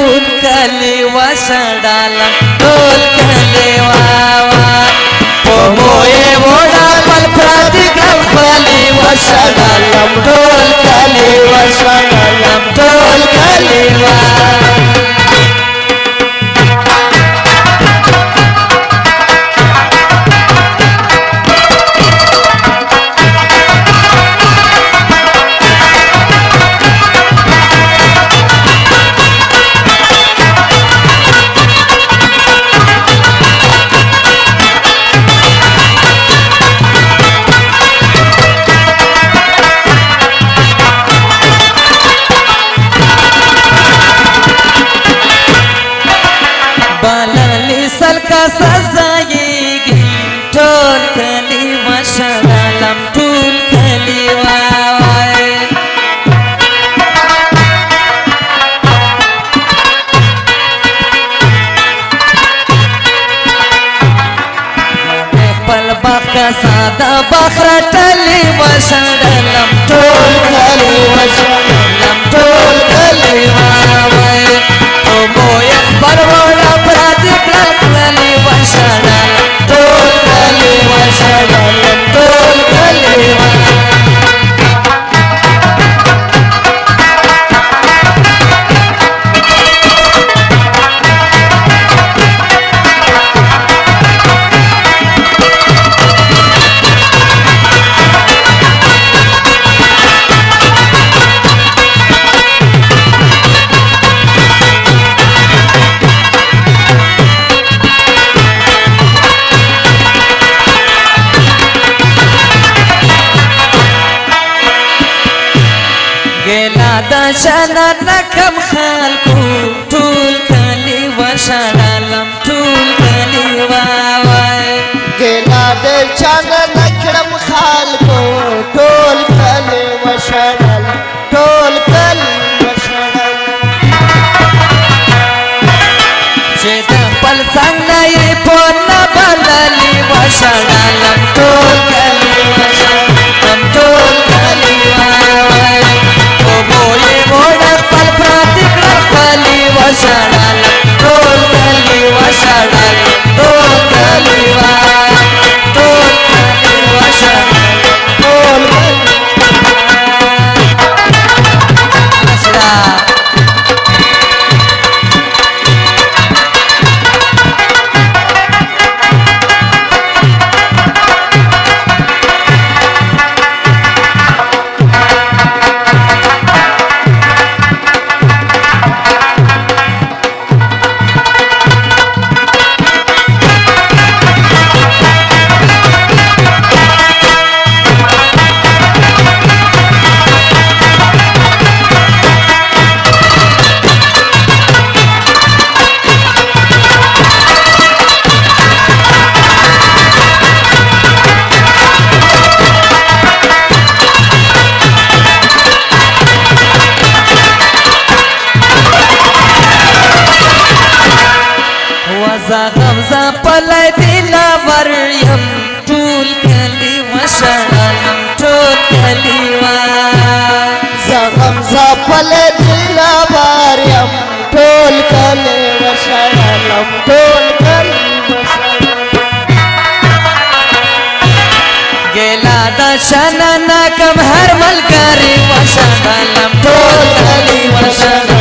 ټول کلی وشړلم ټول کلی واوا په موی وړه بل پردي کړم خپلې وشړلم ټول کلی وشړلم ټول کلی واوا سزایږي ټول کلی وشړلم ټول کلی وای خپل باغ کا ساده بخرټلې وشړلم ټول کلی وشړلم ټول کلی وای او موی خبر وړه پردي کړل کلی وشړلم ټول کلی وشړلم ټول کلی شانا نکم خلکو ټول کلی وشړلم ټول کلی وای ګیلا د شانا نکم خلکو ټول کلی وشړل ټول کلی وشړل چې د خپل څنګه یې په نه بدلې وشړلم ټول کلی وشړلم ټول کلی وای وشړلم ټول کلی وشړلم ټول کلی وای ټول کلی وشړلم ټول کلی غمزه پلی دیلا وریم ټول کلی وشړلم ټول کلی وای غمزه پلی دیلا وریم ټول کلی وشړلم ټول کلی وشړلم ګیلا د شانا نکم هر ملګری وشړلم ټول کلی وشړلم